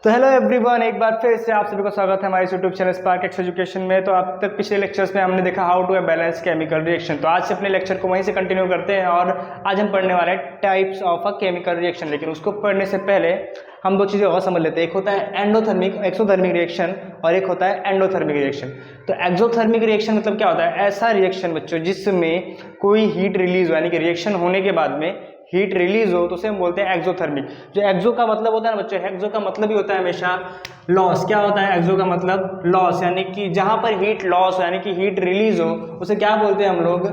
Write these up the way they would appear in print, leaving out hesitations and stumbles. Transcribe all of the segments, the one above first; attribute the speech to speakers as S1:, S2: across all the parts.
S1: तो hello everyone, एक बार फिर से आप सभी को स्वागत है हमारे YouTube channel spark X education में। तो अब तक पिछले लेक्चर्स में हमने देखा how to balance chemical reaction. तो आज से अपने लेक्चर को वहीं से कंटिन्यू करते हैं और आज हम पढ़ने वाले हैं types of a chemical reaction. लेकिन उसको पढ़ने से पहले हम दो चीज़ें और समझ लेते हैं। एक होता है एक्सोथर्मिक रिएक्शन और एक होता है एंडोथर्मिक रिएक्शन। तो एक्सोथर्मिक रिएक्शन मतलब क्या होता है? ऐसा रिएक्शन बच्चों जिसमें कोई हीट रिलीज हो, यानी कि रिएक्शन होने के बाद में हीट रिलीज हो, तो उसे हम बोलते हैं एक्सोथर्मिक। जो एक्सो का मतलब होता है ना बच्चों, एक्सो का मतलब ही होता है हमेशा लॉस। क्या होता है एक्सो का मतलब? लॉस, यानी कि जहां पर हीट लॉस हो यानी कि हीट रिलीज हो उसे क्या बोलते हैं हम लोग?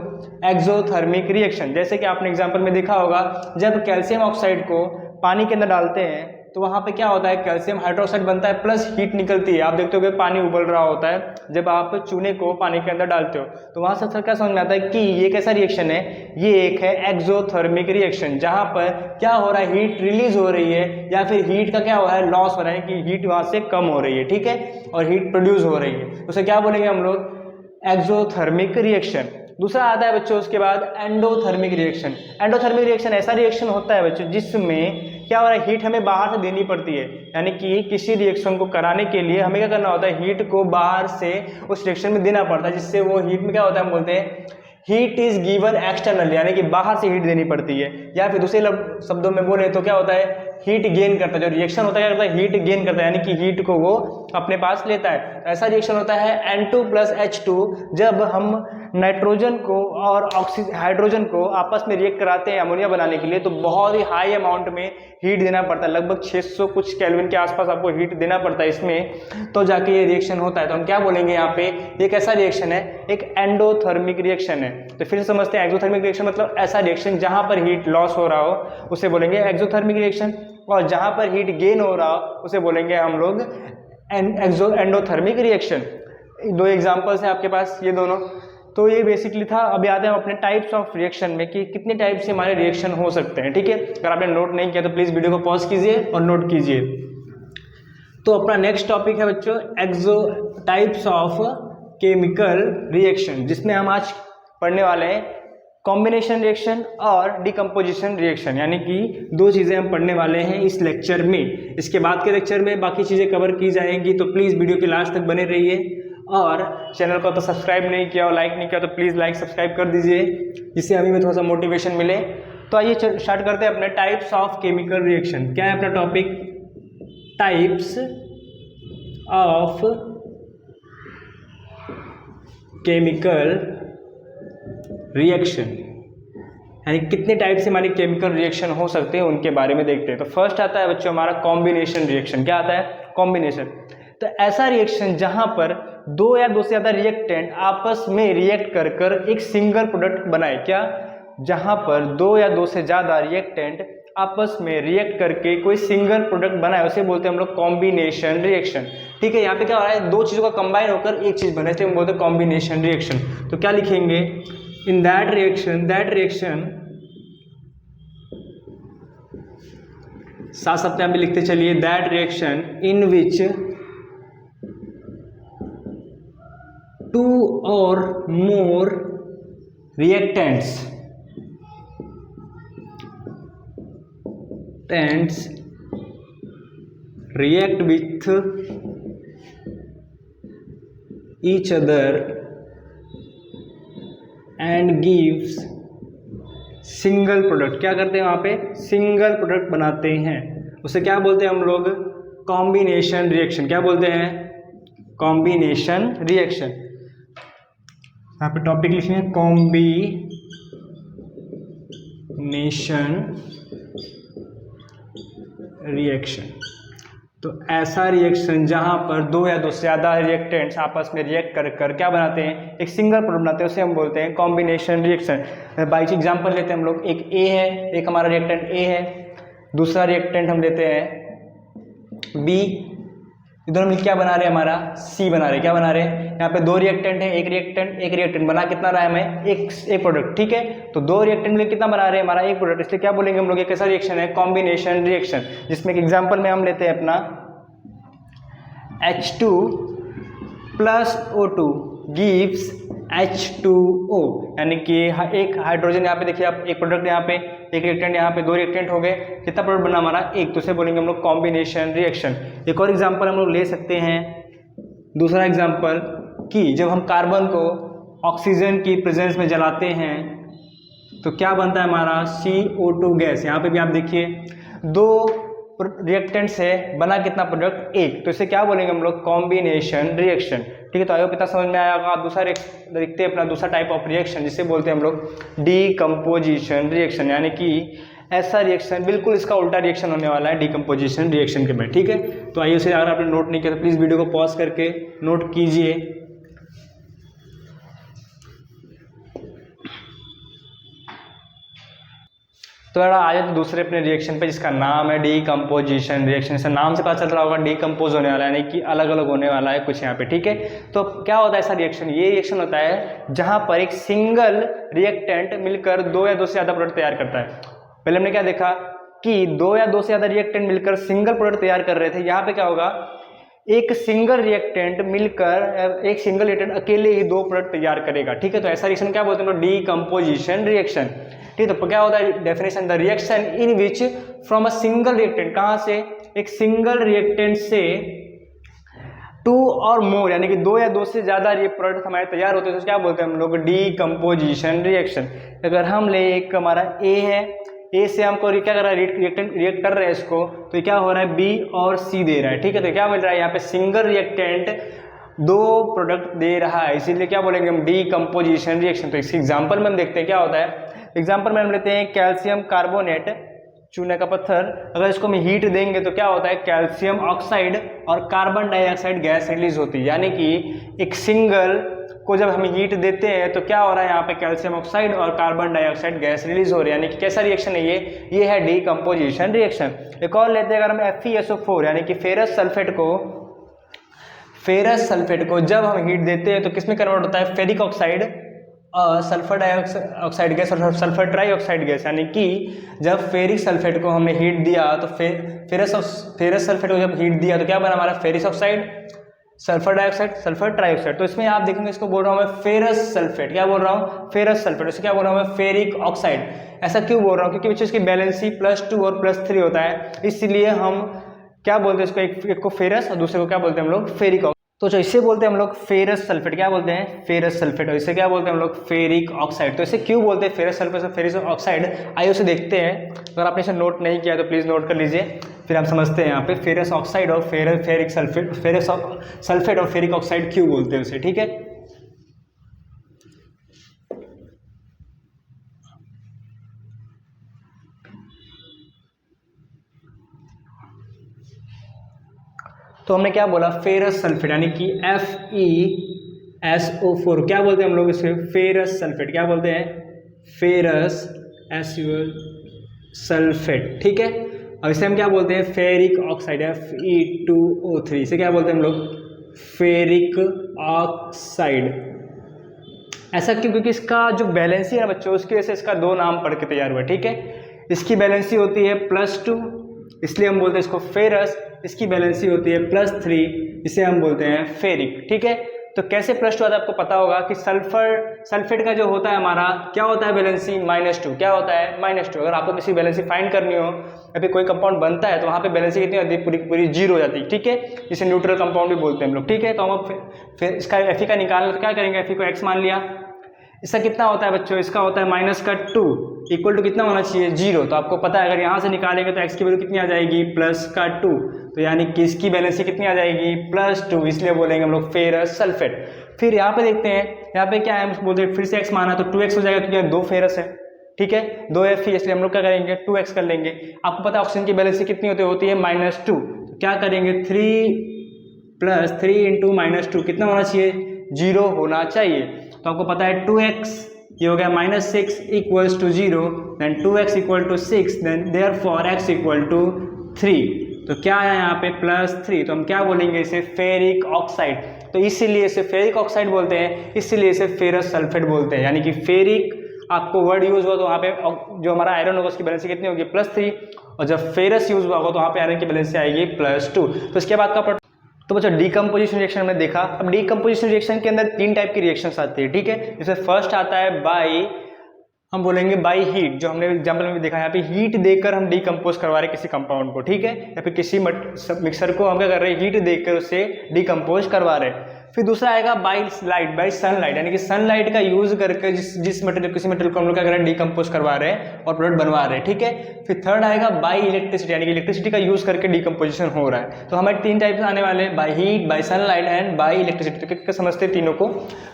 S1: Exothermic reaction. जैसे कि आपने एग्जांपल में देखा होगा, जब कैल्शियम ऑक्साइड को पानी के अंदर डालते हैं तो वहां पे क्या होता है? कैल्शियम हाइड्रोक्साइड बनता है प्लस हीट निकलती है। आप देखते हो कि पानी उबल रहा होता है जब आप चूने को पानी के अंदर डालते हो, तो वहां से क्या समझ में आता है कि ये कैसा रिएक्शन है? ये एक है एक्सोथर्मिक रिएक्शन, जहां पर क्या हो रहा है? हीट रिलीज हो रही है या फिर हीट का क्या हो रहा है? लॉस हो रहा है कि हीट वहां से कम हो रही है, ठीक है, और हीट प्रोड्यूस हो रही है। उसे क्या बोलेंगे हम लोग? Exothermic reaction. दूसरा आता है बच्चों उसके बाद एंडोथर्मिक रिएक्शन। एंडोथर्मिक रिएक्शन ऐसा रिएक्शन होता है बच्चों जिसमें क्या हो रहा है? हीट हमें बाहर से देनी पड़ती है, यानी कि किसी रिएक्शन को कराने के लिए हमें क्या करना होता है? हीट को बाहर से उस रिएक्शन में देना पड़ता है, जिससे वो हीट में क्या होता है? हम बोलते हैं हीट इज गिवन एक्सटर्नल, यानी कि बाहर से हीट देनी पड़ती है। या फिर दूसरे शब्दों में बोले तो क्या होता है? हीट गेन करता है। जो रिएक्शन होता है क्या करता है? हीट गेन करता है, यानी कि हीट को वो अपने पास लेता है। ऐसा रिएक्शन होता है N2+H2, जब हम नाइट्रोजन को और हाइड्रोजन को आपस में रिएक्ट कराते हैं अमोनिया बनाने के लिए, तो बहुत ही हाई अमाउंट में हीट देना पड़ता है। लगभग 600 कुछ केल्विन के आसपास आपको हीट देना पड़ता है इसमें, तो जाके ये रिएक्शन होता है। तो हम क्या बोलेंगे यहाँ पे? ये कैसा रिएक्शन है? एक एंडोथर्मिक रिएक्शन है। तो फिर से समझते हैं, एक्सोथर्मिक रिएक्शन मतलब ऐसा रिएक्शन जहां पर हीट लॉस हो रहा हो उसे बोलेंगे एक्सोथर्मिक रिएक्शन, और जहां पर हीट गेन हो रहा हो उसे बोलेंगे हम लोग एंडोथर्मिक रिएक्शन। दो एग्जांपल्स हैं आपके पास ये दोनों। तो ये बेसिकली था। अभी आते हैं अपने टाइप्स ऑफ रिएक्शन में कि कितने टाइप से हमारे रिएक्शन हो सकते हैं, ठीक है। अगर आपने नोट नहीं किया तो प्लीज वीडियो को पॉज कीजिए और नोट कीजिए। तो अपना नेक्स्ट टॉपिक है बच्चों टाइप्स ऑफ केमिकल रिएक्शन, जिसमें हम आज पढ़ने वाले हैं कॉम्बिनेशन रिएक्शन और डिकम्पोजिशन रिएक्शन, यानी कि दो चीज़ें हम पढ़ने वाले हैं इस लेक्चर में। इसके बाद के लेक्चर में बाकी चीज़ें कवर की जाएंगी, तो प्लीज़ वीडियो के लास्ट तक बने रहिए। और चैनल को तो सब्सक्राइब नहीं किया और लाइक नहीं किया तो प्लीज़ लाइक सब्सक्राइब कर दीजिए, जिससे हमें थोड़ा सा मोटिवेशन मिले। तो आइए स्टार्ट करते हैं अपने टाइप्स ऑफ केमिकल रिएक्शन। क्या है अपना topic? Types of chemical reaction, यानी कितने टाइप से हमारी केमिकल रिएक्शन हो सकते हैं उनके बारे में देखते हैं। तो फर्स्ट आता है बच्चों हमारा कॉम्बिनेशन रिएक्शन। क्या आता है? कॉम्बिनेशन। तो ऐसा रिएक्शन जहां पर दो या दो से ज्यादा रिएक्टेंट आपस में रिएक्ट कर कर एक सिंगल प्रोडक्ट बनाए। क्या? जहां पर दो या दो से ज्यादा रिएक्टेंट आपस में रिएक्ट करके कोई सिंगल प्रोडक्ट बनाए उसे बोलते हैं हम लोग कॉम्बिनेशन रिएक्शन, ठीक है। यहाँ पे क्या हो रहा है? दो चीजों का कंबाइन होकर एक चीज बने, इसलिए हम बोलते हैं कॉम्बिनेशन रिएक्शन। तो क्या लिखेंगे? इन दैट रिएक्शन साथ साथ में भी लिखते चलिए, that reaction in which two और more reactants react with each other and gives single product. क्या करते हैं वहां पे? सिंगल प्रोडक्ट बनाते हैं। उसे क्या बोलते हैं हम लोग? Combination reaction. क्या बोलते हैं? Combination reaction. यहाँ पे टॉपिक लिखेंगे कॉम्बिनेशन रिएक्शन। तो ऐसा रिएक्शन जहां पर दो या दो से ज्यादा रिएक्टेंट्स आपस में रिएक्ट कर कर क्या बनाते हैं? एक सिंगल प्रोडक्ट बनाते हैं, उसे हम बोलते हैं कॉम्बिनेशन रिएक्शन। बाई एग्जांपल लेते हैं हम लोग, एक ए है, एक हमारा रिएक्टेंट ए है, दूसरा रिएक्टेंट हम लेते हैं बी। दोनों मिलकर क्या बना रहे हैं? हमारा सी बना रहे हैं। क्या बना रहे हैं? यहाँ पे दो रिएक्टेंट है, एक रिएक्टेंट बना कितना रहा है हमें? एक प्रोडक्ट, ठीक है। तो दो रिएक्टेंट मिलकर कितना बना रहे हैं? हमारा एक प्रोडक्ट। इसलिए क्या बोलेंगे हम लोग? ये कैसा रिएक्शन है? Combination reaction. जिसमें एक एग्जांपल में हम लेते हैं अपना H2 + O2 गिव्स H2O, यानी कि एक हाइड्रोजन यहाँ पे देखिए आप, एक प्रोडक्ट यहाँ पे, एक रिएक्टेंट यहाँ पे, दो रिएक्टेंट हो गए, कितना प्रोडक्ट बना हमारा? एक। तो उसे बोलेंगे हम लोग कॉम्बिनेशन रिएक्शन। एक और एग्जांपल हम लोग ले सकते हैं, दूसरा एग्जांपल, कि जब हम कार्बन को ऑक्सीजन की प्रेजेंस में जलाते हैं तो क्या बनता है हमारा? CO2 gas. यहाँ पे भी आप देखिए दो रिएक्टेंट से बना कितना प्रोडक्ट? एक। तो इसे क्या बोलेंगे हम लोग? Combination reaction. ठीक है, तो आयो पिता समझ में आया होगा। आप दूसरा देखते हैं अपना दूसरा टाइप ऑफ रिएक्शन, जिसे बोलते हैं हम लोग डीकम्पोजिशन रिएक्शन, यानी कि ऐसा रिएक्शन, बिल्कुल इसका उल्टा रिएक्शन होने वाला है डीकम्पोजिशन रिएक्शन के में। ठीक है, तो आइए उसे, अगर आपने नोट नहीं किया तो प्लीज़ वीडियो को पॉज करके नोट कीजिए। तो यार आ जाए तो दूसरे अपने रिएक्शन पे, जिसका नाम है डीकम्पोजिशन रिएक्शन। इसका नाम से पता चल रहा होगा डीकम्पोज होने वाला है, यानी कि अलग अलग होने वाला है कुछ यहाँ पे। ठीक है, तो क्या होता है ऐसा रिएक्शन? ये रिएक्शन होता है जहाँ पर एक सिंगल रिएक्टेंट मिलकर दो या दो से ज़्यादा प्रोडक्ट तैयार करता है। पहले हमने क्या देखा कि दो या दो से ज़्यादा रिएक्टेंट मिलकर सिंगल प्रोडक्ट तैयार कर रहे थे। यहाँ पे क्या होगा? एक सिंगल रिएक्टेंट मिलकर, एक सिंगल रिएक्टेंट अकेले ही दो प्रोडक्ट तैयार करेगा। ठीक है, तो ऐसा रिएक्शन क्या बोलते हैं? Decomposition reaction. ठीक है, तो क्या होता है definition? The reaction in which from a single reactant, कहाँ से? एक सिंगल रिएक्टेंट से टू और मोर, यानी कि दो या दो से ज्यादा प्रोडक्ट हमारे तैयार होते हैं, तो क्या बोलते हैं हम लोग? Decomposition reaction. अगर हम ले, एक हमारा ए है, ए से हमको क्या कर रहा है? रिएक्ट कर रहे हैं इसको, तो क्या हो रहा है? बी और सी दे रहा है। ठीक है, तो क्या मिल रहा है यहाँ पे? सिंगल रिएक्टेंट दो प्रोडक्ट दे रहा है, इसीलिए क्या बोलेंगे हम? Decomposition reaction. तो इसके एग्जाम्पल में हम देखते हैं क्या होता है। एग्जाम्पल में हम लेते हैं कैल्शियम कार्बोनेट, चूने का पत्थर। अगर इसको हम हीट देंगे तो क्या होता है? कैल्शियम ऑक्साइड और कार्बन डाइऑक्साइड गैस रिलीज होती है, यानी कि एक सिंगल को जब हम हीट देते हैं तो क्या हो रहा है यहाँ पे? कैल्शियम ऑक्साइड और कार्बन डाइऑक्साइड गैस रिलीज हो रही है, यानी कि कैसा रिएक्शन है ये है डीकम्पोजिशन रिएक्शन। एक और लेते हैं, अगर हम FeSO4 यानी कि फेरस सल्फेट को जब हम हीट देते हैं तो किसमें कन्वर्ट होता है? फेरिक ऑक्साइड और सल्फर डाइऑक्साइड गैस और सल्फर ट्राईऑक्साइड गैस, यानी कि जब फेरिक सल्फेट को हमने हीट दिया तो फेरस सल्फेट को जब हीट दिया तो क्या बना हमारा? Ferric oxide, sulphur dioxide, sulphur trioxide. तो इसमें आप देखेंगे, इसको बोल रहा हूँ मैं फेरस सल्फेट। क्या बोल रहा हूँ? Ferrous sulphate. इसे क्या बोल रहा हूँ मैं? Ferric oxide. ऐसा क्यों बोल रहा हूँ? क्योंकि बच्चों इसकी बैलेंसी +2 और +3 होता है, इसलिए हम क्या बोलते हैं इसको? एक को फेरस और दूसरे को क्या बोलते हैं हम लोग? फेरिक। तो जो इसे बोलते हैं हम लोग फेरस सल्फेट। क्या बोलते हैं? Ferrous sulphate. और इसे क्या बोलते हैं हम लोग? Ferric oxide. तो इसे क्यों बोलते हैं फेरस सल्फेट और फेरिक ऑक्साइड? आइए उसे देखते हैं। अगर आपने इसे नोट नहीं किया तो प्लीज़ नोट कर लीजिए, फिर हम समझते हैं यहाँ पे फेरस ऑक्साइड और फेरिक सल्फेट, फेरस सल्फेट और फेरिक ऑक्साइड क्यों बोलते हैं उसे। ठीक है, तो हमने क्या बोला? फेरस सल्फेट, यानी कि FeSO4। क्या बोलते हैं हम लोग इसे? Ferrous sulphate. क्या बोलते हैं? Ferrous sulphate. ठीक है, और इसे हम क्या बोलते हैं? Ferric oxide, Fe2O3। इसे क्या बोलते हैं हम लोग? Ferric oxide. ऐसा क्यों? क्योंकि इसका जो बैलेंसी है बच्चों, उसकी वजह से इसका दो नाम पढ़ के तैयार हुआ। ठीक है, इसकी बैलेंसी होती है +2, इसलिए हम बोलते हैं इसको फेरस। इसकी बैलेंसी होती है +3, इसे हम बोलते हैं फेरिक। ठीक है, तो कैसे +2 आता है आपको पता होगा कि सल्फेट का जो होता है हमारा, क्या होता है बैलेंसी? -2। क्या होता है? -2। अगर आपको किसी बैलेंसी फाइंड करनी हो या फिर कोई कंपाउंड बनता है तो वहाँ पे बैलेंसी कितनी होती है? पूरी 0 हो जाती है। ठीक है, इसे न्यूट्रल कंपाउंड भी बोलते हैं हम लोग। ठीक है, तो हम फिर इसका Fe का निकालना, तो क्या करेंगे? Fe को x मान लिया। इसका कितना होता है बच्चों? इसका होता है -2 इक्वल टू कितना होना चाहिए? 0। तो आपको पता है अगर यहाँ से निकालेंगे तो x की वैल्यू कितनी आ जाएगी? +2। तो यानी कि इसकी बैलेंसी कितनी आ जाएगी? +2, इसलिए बोलेंगे हम लोग फेरस सल्फेट। फिर यहाँ पे देखते हैं, यहाँ पे क्या है? हम बोलते हैं फिर से x माना तो 2x हो जाएगा, क्योंकि 2 फेरस है। ठीक है, 2 Fe, इसलिए हम लोग क्या करेंगे? 2x कर लेंगे। आपको पता है ऑक्सीजन की बैलेंसी कितनी होती है? -2। तो क्या करेंगे? 3 + 3 × -2 कितना होना चाहिए? 0 होना चाहिए। तो आपको पता है 2x, ये हो गया -6 equals to 0, then 2x equal to 6, then therefore x equal to 3। तो क्या आया यहाँ पे? +3। तो हम क्या बोलेंगे इसे? Ferric oxide. तो इसीलिए इसे फेरिक ऑक्साइड बोलते हैं, इसीलिए इसे फेरस सल्फेट बोलते हैं। यानी कि फेरिक आपको वर्ड यूज हुआ तो वहाँ पे जो हमारा आयरन होगा उसकी बैलेंसी कितनी होगी? +3, और जब फेरस यूज हुआ होगा तो वहाँ पे आयरन की बैलेंसी आएगी +2। तो इसके बाद का तो बच्चों डीकम्पोजिशन रिएक्शन हमने देखा। अब डीकम्पोजिशन रिएक्शन के अंदर 3 टाइप की रिएक्शंस आती है, ठीक है। जैसे फर्स्ट आता है बाई, हम बोलेंगे बाई हीट, जो हमने एग्जाम्पल में देखा, यहाँ पे हीट देकर हम डीकम्पोज करवा रहे हैं किसी कंपाउंड को, ठीक है, या फिर किसी मिक्सर को हम क्या कर रहे हैं, हीट देकर उसे डीकम्पोज करवा रहे हैं। फिर दूसरा आएगा बाई लाइट, बाई सनलाइट, यानी कि सनलाइट का यूज करके जिस मटेरियल, किसी मटेरियल को हम लोग क्या कर रहे हैं, डीकम्पोज करवा रहे हैं और प्रोडक्ट बनवा रहे हैं, ठीक है। फिर थर्ड आएगा बाई इलेक्ट्रिसिटी, यानी कि इलेक्ट्रिसिटी का यूज करके डीकम्पोजिशन हो रहा है। तो हमारे 3 टाइप्स आने वाले हैं, by heat, by sunlight and by electricity. तो समझते हैं तीनों को।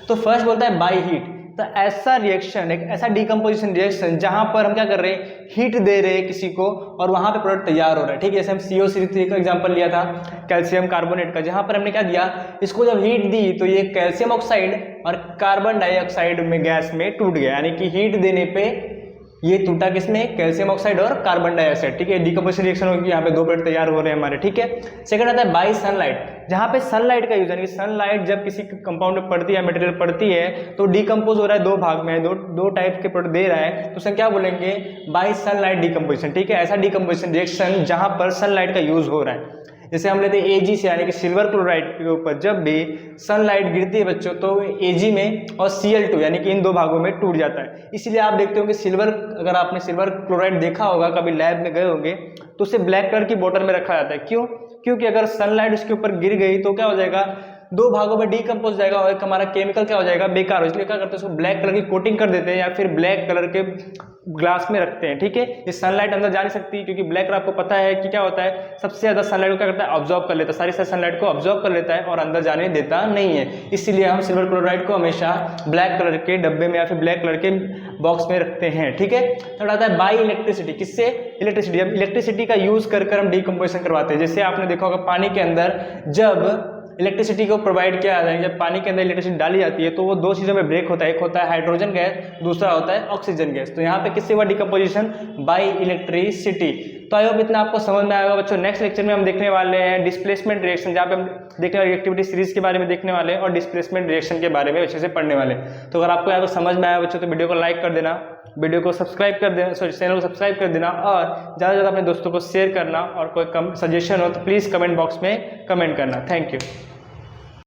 S1: तो फर्स्ट बोलता है बाई हीट, तो ऐसा रिएक्शन, एक ऐसा डीकम्पोजिशन रिएक्शन जहां पर हम क्या कर रहे हैं, हीट दे रहे हैं किसी को और वहां पे प्रोडक्ट तैयार हो रहा है, ठीक है। जैसे हम CO3 का एग्जांपल लिया था कैल्शियम कार्बोनेट का, जहां पर हमने क्या दिया, इसको जब हीट दी तो ये कैल्शियम ऑक्साइड और कार्बन डाइऑक्साइड में गैस में टूट गया, यानी कि हीट देने पे ये टूटा किसमें, कैल्शियम ऑक्साइड और कार्बन डाइऑक्साइड, ठीक है। डीकम्पोजिशन रिएक्शन होगी, यहाँ पे 2 प्रोडक्ट तैयार हो रहे हैं हमारे, ठीक है। सेकंड आता है बाई सनलाइट, जहाँ पे सनलाइट का यूज, यानी कि सनलाइट जब किसी कंपाउंड में पड़ती है, मटेरियल पड़ती है, तो डीकम्पोज हो रहा है 2 भाग में, दो टाइप के प्रोडक्ट दे रहा है, तो उसे क्या बोलेंगे, बाई सनलाइट डीकम्पोजिशन, ठीक है। ऐसा डीकम्पोजिशन रिएक्शन जहाँ पर सनलाइट का यूज हो रहा है। जैसे हम लेते हैं Ag से, यानी कि सिल्वर क्लोराइड के ऊपर जब भी सनलाइट गिरती है बच्चों, तो Ag में और Cl2 यानी कि इन 2 भागों में टूट जाता है। इसीलिए आप देखते हो कि सिल्वर, अगर आपने सिल्वर क्लोराइड देखा होगा, कभी लैब में गए होंगे, तो उसे ब्लैक कलर की बोतल में रखा जाता है। क्यों? क्योंकि अगर सनलाइट उसके ऊपर गिर गई तो क्या हो जाएगा, 2 भागों में डीकम्पोज जाएगा और एक हमारा केमिकल क्या हो जाएगा, बेकार हो। इसलिए क्या करते हैं, उसको ब्लैक कलर की कोटिंग कर देते हैं या फिर ब्लैक कलर के ग्लास में रखते हैं, ठीक है। ये सनलाइट अंदर जा नहीं सकती, क्योंकि ब्लैक कलर आपको पता है कि क्या होता है, सबसे ज्यादा सनलाइट को क्या करता है, ऑब्जॉर्व कर लेता है, सारी सनलाइट को ऑब्जॉर्व कर लेता है और अंदर जाने देता नहीं है। इसीलिए हम सिल्वर क्लोराइड को हमेशा ब्लैक कलर के डब्बे में या फिर ब्लैक कलर के बॉक्स में रखते हैं, ठीक है। थर्ड आता है बाई इलेक्ट्रिसिटी, किससे, इलेक्ट्रिसिटी। अब इलेक्ट्रिसिटी का यूज कर हम डीकम्पोजिशन करवाते हैं। जैसे आपने देखा होगा पानी के अंदर जब इलेक्ट्रिसिटी को प्रोवाइड किया जाता है, जब पानी के अंदर इलेक्ट्रिसिटी डाली जाती है तो वो 2 चीज़ों में ब्रेक होता है, एक होता है हाइड्रोजन गैस, दूसरा होता है ऑक्सीजन गैस। तो यहाँ पे किससे हुआ डीकम्पोजिशन, बाई इलेक्ट्रिसिटी। तो आई होप इतना आपको समझ में आएगा बच्चों। नेक्स्ट लेक्चर में हम देखने वाले हैं डिस्प्लेसमेंट रिएक्शन, जहाँ पे हम देखने वाले एक्टिविटी सीरीज के बारे में देखने वाले हैं और डिस्प्लेसमेंट रिएक्शन के बारे में अच्छे से पढ़ने वाले। तो अगर आपको यहाँ पर समझ में आया बच्चों, तो वीडियो को लाइक कर देना, वीडियो को सब्सक्राइब कर देना, सॉरी चैनल को सब्सक्राइब कर देना और ज़्यादा से ज़्यादा अपने दोस्तों को शेयर करना। और कोई सजेशन हो तो प्लीज़ कमेंट बॉक्स में कमेंट करना। Thank you.